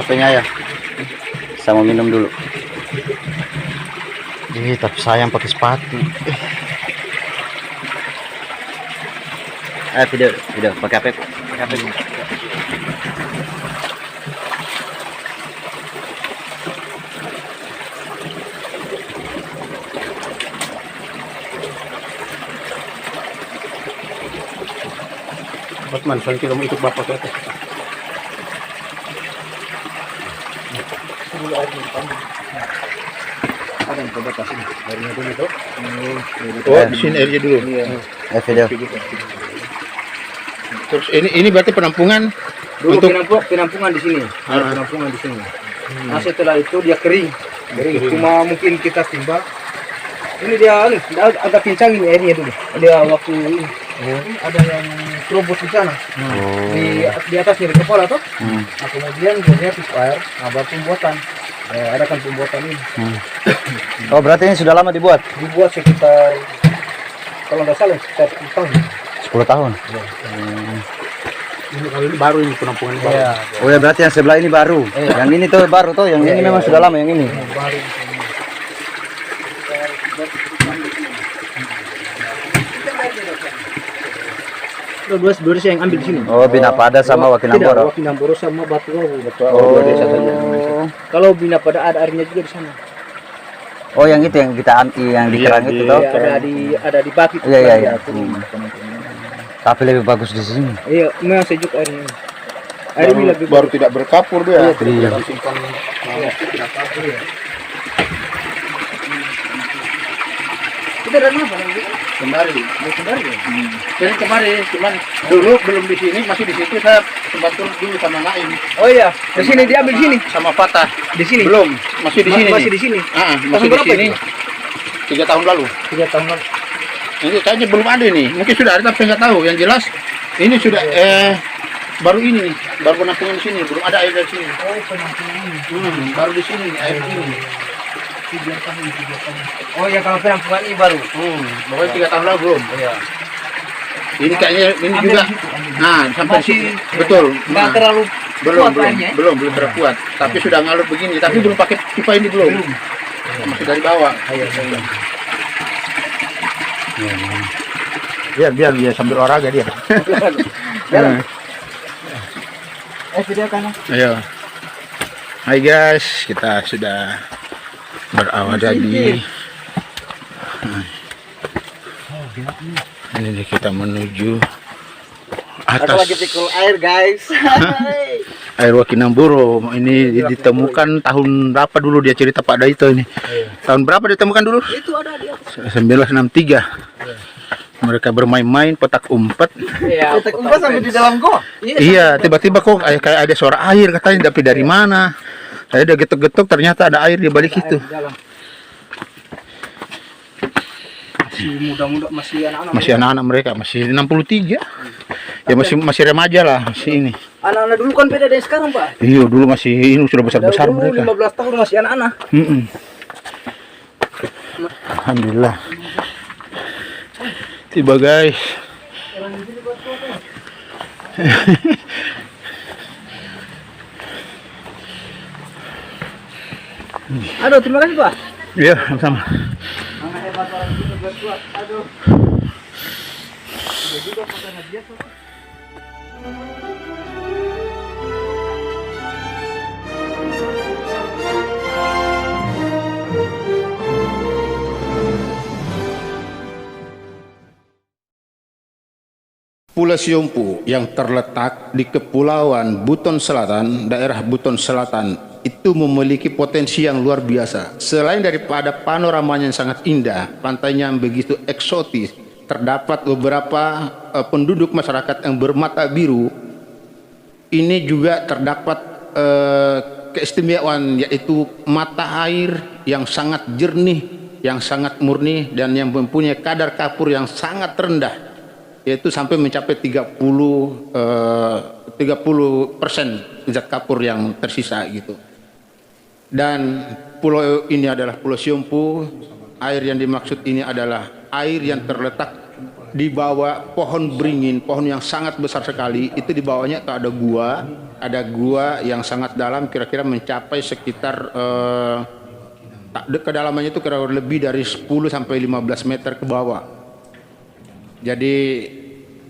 HP-nya ya. Saya mau minum dulu. Tapi sayang pakai sepatu. Video pakai HP. Batman, soalnya kita mau ikut bapak ke atas. Ada yang coba kasih airnya dulu tuh. Oh, di sini airnya dulu. Video. Terus ini berarti penampungan Dulu untuk penampungan di sini. Penampungan di sini. Nah, setelah itu dia kering. Cuma mungkin kita timbang. Ini dia agak pincang ini airnya dulu. Dia waktu ini. Ada yang terobos di sana. Di atasnya di kepala tuh. Nah, kemudian dia pipa air, baru pembuatan. Ada kan pembuatan ini. Oh, berarti ini sudah lama dibuat? Dibuat sekitar, kalau nggak salah sekitar 10 tahun. 10 tahun. ini kalau ini baru, ini penampungan baru. Iya. Oh ya, berarti yang sebelah ini baru. Yang ini tuh baru tuh, yang ini memang sudah lama yang ini. Baru. Dua desa yang ambil di sini. Oh, Binapada sama Wakinamboro. Wakinamboro sama Batu Awu. Oh. Dua desa saja. Kalau Binapada ada airnya juga di sana. Oh, yang itu yang kita yang di kerang itu toh. Iya, ada di Baki. Iya. Tapi lebih bagus di sini. Iya, memang sejuk airnya. Air ini lebih Baru tidak berkapur dia. Iya. Simpan tidak kapur ya. Kita dari mana lagi? kembali. Kembali ya? Jadi kemarin cuman dulu belum di sini, masih di situ saya sempat turun dulu sama Naim. Oh iya, di sini diambil di sini. Sama Fatah. Di sini. Belum, masih di sini. Masih di sini. Masih di sini. 3 tahun lalu. 3 tahun lalu. Ini kayaknya belum ada nih. Mungkin sudah ada tapi nggak tahu. Yang jelas ini sudah baru ini nih, baru penampungan di sini, belum ada air dari sini. Oh, penampungan ini. Baru di sini nih, air ini. 3 tahun. Oh ya, kalau penampungan ini baru. Pokoknya 3 tahun lalu belum. Iya. Ini kayaknya ini Ambil juga. di situ, ambil. Nah, sampai Masih sini. Betul. Nggak terlalu kuat airnya. belum terlalu kuat. Tapi sudah ngalur begini, tapi belum pakai pipa ini belum. Masih dari bawah. Ayo. Biar dia sambil olahraga dia. Jalan. Video kan. Ayo. Hai guys, kita sudah berada di ini kita menuju atas lagi pikul air, guys. air Wakinamboro. Ini ditemukan tahun berapa dulu, dia cerita Pak Daito ini. Tahun berapa ditemukan dulu? Itu ada dia. 1963. Mereka bermain-main petak umpet. Iya, Petak umpet sampai di dalam gua. Iya, tiba-tiba kok kayak ada suara air, katanya tapi dari mana? Saya udah getuk-getuk, ternyata ada air di balik itu. Masih muda-muda, masih anak-anak. Masih anak-anak mereka, masih 63. Ya masih remaja lah, masih ini. Anak-anak dulu kan beda dari sekarang, Pak. Iya, dulu masih ini sudah besar-besar Dulu mereka. 15 tahun masih anak-anak. Alhamdulillah. Tiba guys. Aduh, terima kasih, Pak. Iya, sama-sama. Aduh. Pulau Siompu yang terletak di Kepulauan Buton Selatan, daerah Buton Selatan, itu memiliki potensi yang luar biasa. Selain daripada panoramanya yang sangat indah, pantainya yang begitu eksotis, terdapat beberapa penduduk masyarakat yang bermata biru. Ini juga terdapat keistimewaan, yaitu mata air yang sangat jernih, yang sangat murni, dan yang mempunyai kadar kapur yang sangat rendah, yaitu sampai mencapai 30% zat kapur yang tersisa gitu. Dan pulau ini adalah Pulau Siompu. Air yang dimaksud ini adalah air yang terletak di bawah pohon beringin, pohon yang sangat besar sekali. Itu di bawahnya tuh ada gua yang sangat dalam, kira-kira mencapai sekitar kedalamannya itu kira-kira lebih dari 10 sampai 15 meter ke bawah. Jadi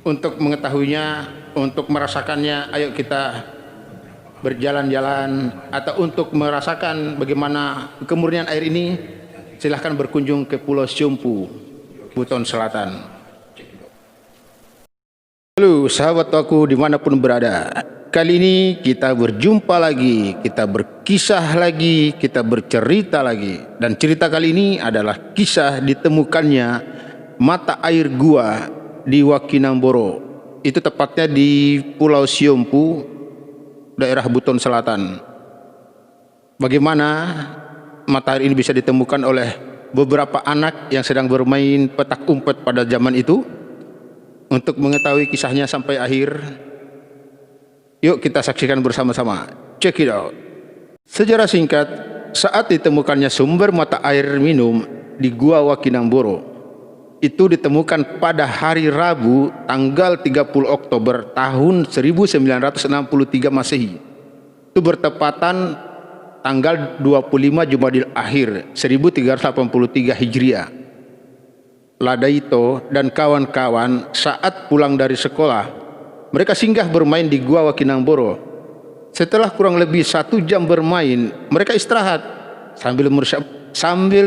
untuk mengetahuinya, untuk merasakannya, ayo kita berjalan-jalan, atau untuk merasakan bagaimana kemurnian air ini, silahkan berkunjung ke Pulau Siompu, Buton Selatan. Halo sahabat aku dimanapun berada, kali ini kita berjumpa lagi, kita berkisah lagi, kita bercerita lagi. Dan cerita kali ini adalah kisah ditemukannya mata air gua di Wakinamboro. Itu tepatnya di Pulau Siompu, daerah Buton Selatan. Bagaimana mata air ini bisa ditemukan oleh beberapa anak yang sedang bermain petak umpet pada zaman itu? Untuk mengetahui kisahnya sampai akhir, yuk kita saksikan bersama-sama. Check it out. Sejarah singkat, saat ditemukannya sumber mata air minum di Gua Wakinamboro, itu ditemukan pada hari Rabu tanggal 30 Oktober tahun 1963 Masehi. Itu bertepatan tanggal 25 Jumadil Akhir 1383 Hijriah. Ladaito dan kawan-kawan saat pulang dari sekolah, mereka singgah bermain di Gua Wakinamboro. Setelah kurang lebih 1 jam bermain, mereka istirahat sambil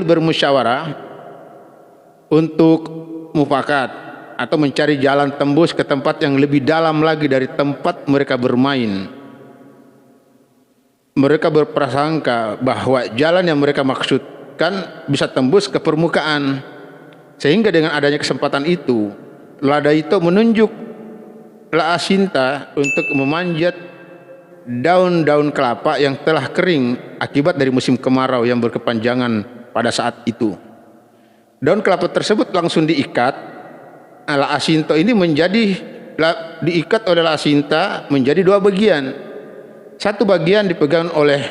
bermusyawarah untuk mufakat atau mencari jalan tembus ke tempat yang lebih dalam lagi dari tempat mereka bermain. Mereka berprasangka bahwa jalan yang mereka maksudkan bisa tembus ke permukaan. Sehingga dengan adanya kesempatan itu, Ladaito menunjuk Laasinta untuk memanjat daun-daun kelapa yang telah kering akibat dari musim kemarau yang berkepanjangan pada saat itu. Daun kelapa tersebut langsung diikat. Laasinta ini diikat oleh Laasinta menjadi 2 bagian. Satu bagian dipegang oleh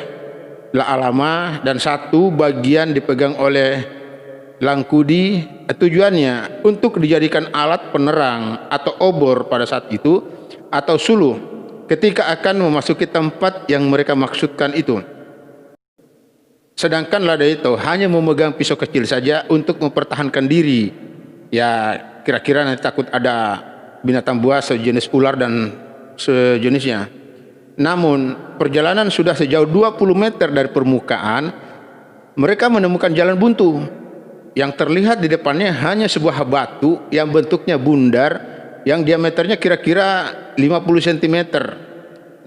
Laalama dan satu bagian dipegang oleh Langkudi. Tujuannya untuk dijadikan alat penerang atau obor pada saat itu, atau suluh ketika akan memasuki tempat yang mereka maksudkan itu. Sedangkan Ladaito hanya memegang pisau kecil saja untuk mempertahankan diri. Ya kira-kira nanti takut ada binatang buas sejenis ular dan sejenisnya. Namun perjalanan sudah sejauh 20 meter dari permukaan, mereka menemukan jalan buntu. Yang terlihat di depannya hanya sebuah batu yang bentuknya bundar, yang diameternya kira-kira 50 cm.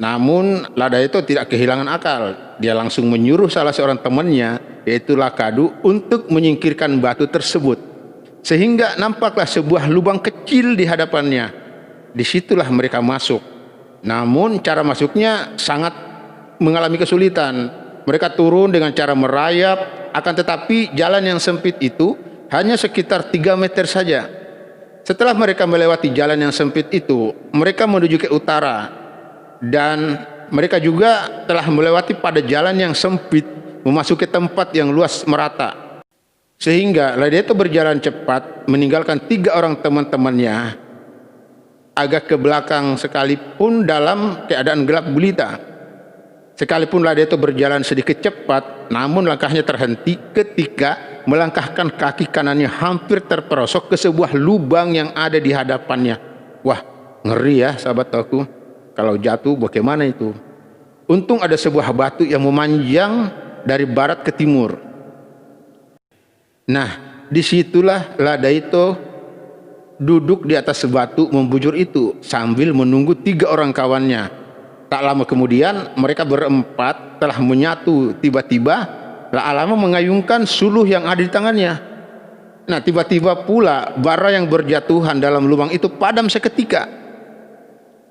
Namun Ladaito tidak kehilangan akal. Dia langsung menyuruh salah seorang temannya, yaitu Lakadu, untuk menyingkirkan batu tersebut. Sehingga nampaklah sebuah lubang kecil di hadapannya. Disitulah mereka masuk. Namun cara masuknya sangat mengalami kesulitan. Mereka turun dengan cara merayap, akan tetapi jalan yang sempit itu hanya sekitar 3 meter saja. Setelah mereka melewati jalan yang sempit itu, mereka menuju ke utara. Dan mereka juga telah melewati pada jalan yang sempit, memasuki tempat yang luas merata. Sehingga Ladaito berjalan cepat, meninggalkan 3 orang teman-temannya agak ke belakang sekalipun dalam keadaan gelap gulita. Sekalipun Ladaito berjalan sedikit cepat, namun langkahnya terhenti ketika melangkahkan kaki kanannya hampir terperosok ke sebuah lubang yang ada di hadapannya. Wah, ngeri ya sahabat aku. Kalau jatuh bagaimana itu? Untung ada sebuah batu yang memanjang dari barat ke timur. Nah, disitulah Ladaito duduk di atas batu membujur itu sambil menunggu 3 orang kawannya. Tak lama kemudian mereka berempat telah menyatu. Tiba-tiba Laalama mengayunkan suluh yang ada di tangannya. Nah, tiba-tiba pula bara yang berjatuhan dalam lubang itu padam seketika.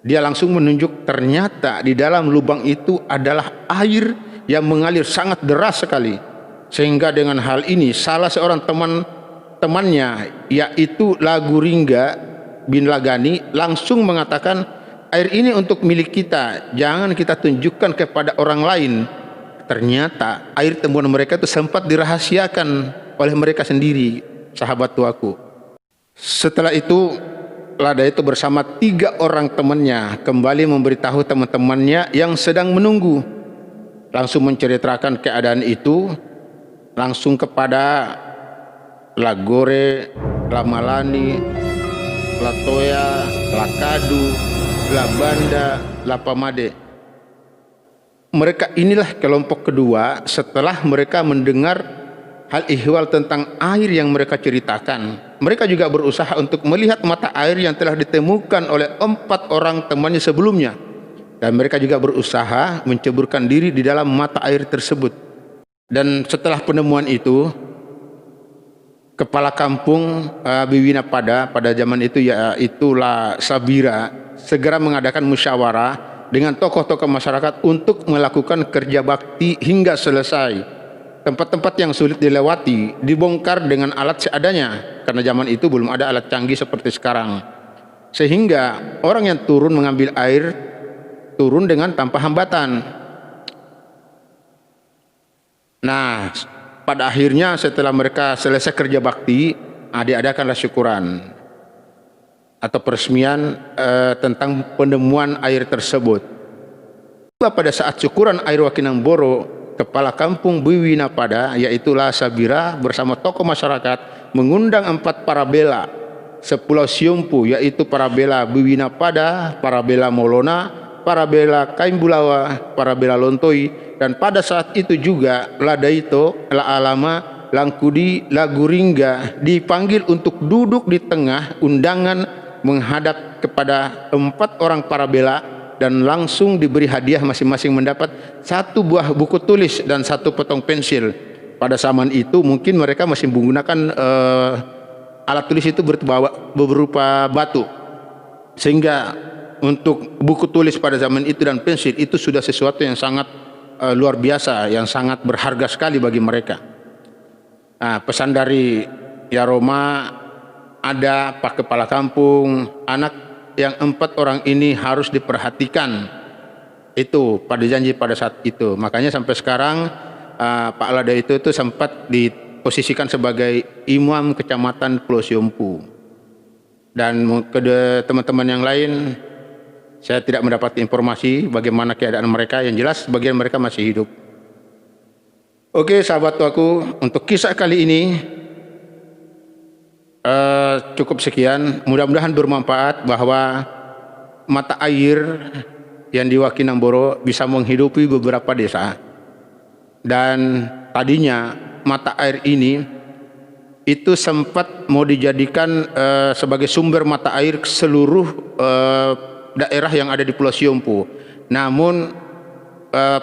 Dia langsung menunjuk, ternyata di dalam lubang itu adalah air yang mengalir sangat deras sekali. Sehingga dengan hal ini salah seorang temannya, yaitu Laguringga bin Lagani, langsung mengatakan, air ini untuk milik kita, jangan kita tunjukkan kepada orang lain. Ternyata air temuan mereka itu sempat dirahasiakan oleh mereka sendiri, sahabat tuaku. Setelah itu lada itu bersama 3 orang temannya kembali memberitahu teman-temannya yang sedang menunggu, langsung menceritakan keadaan itu langsung kepada Lagore, Lamalani, Latoya, Lakadu, Labanda, Lapamade. Mereka inilah kelompok kedua setelah mereka mendengar hal ihwal tentang air yang mereka ceritakan. Mereka juga berusaha untuk melihat mata air yang telah ditemukan oleh 4 orang temannya sebelumnya. Dan mereka juga berusaha menceburkan diri di dalam mata air tersebut. Dan setelah penemuan itu, kepala kampung Biwina pada zaman itu yaitulah Sabira segera mengadakan musyawarah dengan tokoh-tokoh masyarakat untuk melakukan kerja bakti hingga selesai. Tempat-tempat yang sulit dilewati dibongkar dengan alat seadanya karena zaman itu belum ada alat canggih seperti sekarang. Sehingga orang yang turun mengambil air turun dengan tanpa hambatan. Nah, pada akhirnya setelah mereka selesai kerja bakti, diadakanlah syukuran atau peresmian tentang penemuan air tersebut. Pada saat syukuran air Wakinangboro, kepala kampung Biwina Pada yaitulah Sabira bersama tokoh masyarakat mengundang 4 parabela sepulau Siompu, yaitu parabela Biwina Pada, parabela Molona, parabela Kaimbulawa, parabela Lontoi, dan pada saat itu juga Ladaito, La Alama, Langkudi, Laguringga dipanggil untuk duduk di tengah undangan menghadap kepada 4 orang parabela dan langsung diberi hadiah, masing-masing mendapat 1 buah buku tulis dan 1 potong pensil. Pada zaman itu mungkin mereka masih menggunakan alat tulis itu berupa batu, sehingga untuk buku tulis pada zaman itu dan pensil itu sudah sesuatu yang sangat luar biasa, yang sangat berharga sekali bagi mereka. Nah, pesan dari Yaroma ada Pak Kepala Kampung, anak yang 4 orang ini harus diperhatikan, itu pada janji pada saat itu. Makanya sampai sekarang Pak Lada itu sempat diposisikan sebagai imam kecamatan Pulau Siompu. Dan ke teman-teman yang lain, saya tidak mendapat informasi bagaimana keadaan mereka. Yang jelas sebagian mereka masih hidup. Oke sahabat tuaku, untuk kisah kali ini cukup sekian. Mudah-mudahan bermanfaat bahwa mata air yang di Wakinangboro bisa menghidupi beberapa desa. Dan tadinya mata air ini itu sempat mau dijadikan sebagai sumber mata air seluruh daerah yang ada di Pulau Siompu. Namun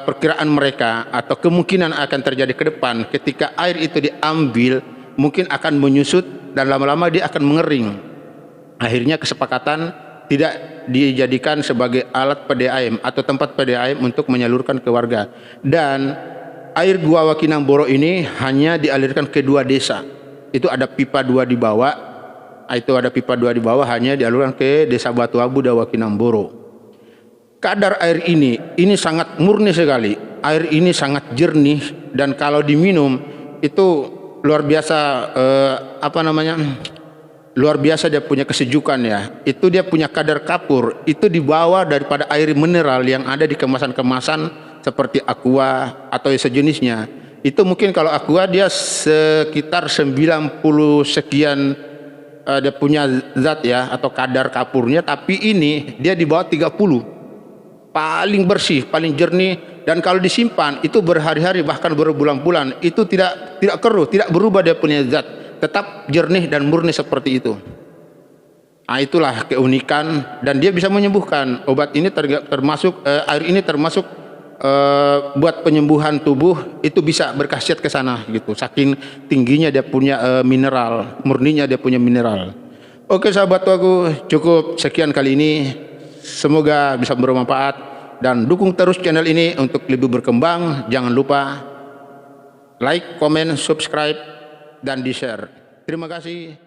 perkiraan mereka atau kemungkinan akan terjadi ke depan ketika air itu diambil mungkin akan menyusut dan lama-lama dia akan mengering. Akhirnya kesepakatan tidak dijadikan sebagai alat PDAM atau tempat PDAM untuk menyalurkan ke warga. Dan air Gua Wakinangboro ini hanya dialirkan ke 2 desa. Itu ada pipa 2 di bawah. Itu ada pipa 2 di bawah hanya dialurkan ke desa Batu Abu dan Wakinangboro. Kadar air ini sangat murni sekali. Air ini sangat jernih dan kalau diminum itu luar biasa luar biasa dia punya kesejukan ya. Itu dia punya kadar kapur itu dibawa daripada air mineral yang ada di kemasan-kemasan seperti Aqua atau sejenisnya. Itu mungkin kalau Aqua dia sekitar 90 sekian dia punya zat ya atau kadar kapurnya, tapi ini dia di bawah 30. Paling bersih, paling jernih, dan kalau disimpan itu berhari-hari bahkan berbulan-bulan itu tidak keruh, tidak berubah dia punya zat, tetap jernih dan murni seperti itu. Nah, itulah keunikan dan dia bisa menyembuhkan. Obat ini termasuk air ini termasuk buat penyembuhan tubuh, itu bisa berkhasiat ke sana gitu. Saking tingginya dia punya mineral, murninya dia punya mineral. Oke sahabat tuaku, cukup sekian kali ini. Semoga bisa bermanfaat dan dukung terus channel ini untuk lebih berkembang. Jangan lupa like, comment, subscribe, dan di-share. Terima kasih.